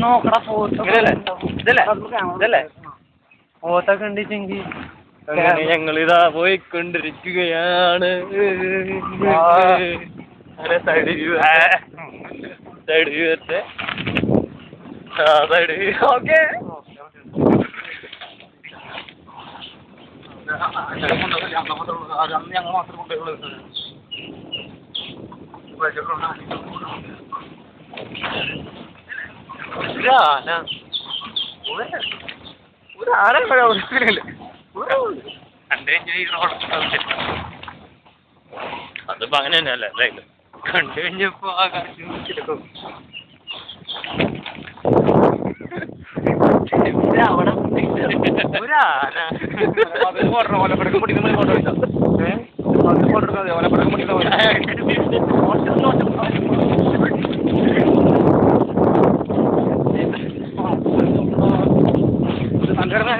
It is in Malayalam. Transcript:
നോക്കടാ ഇതല്ലേ പോത്തൊക്കെ ഉണ്ടെങ്കിൽ ഞങ്ങളിതാ പോയിക്കൊണ്ടിരിക്കുകയാണ്. സൈഡ് വ്യൂ വരട്ടെ. Side view okay. ഞങ്ങൾ മാത്രം കൊണ്ടുപോയുള്ളൂ. അതിപ്പോ അങ്ങനെ തന്നെയല്ലേ അല്ലേ? കണ്ടു കഴിഞ്ഞപ്പോ ആ കാര്യം ഓലപ്പടക്കം പൊട്ടിക്കുന്ന ഫോട്ടോ എടുക്കാം. ഫോട്ടോ എടുക്കാതെ ഓലപ്പടക്കം പൊട്ടിക്കുന്ന സംഘടന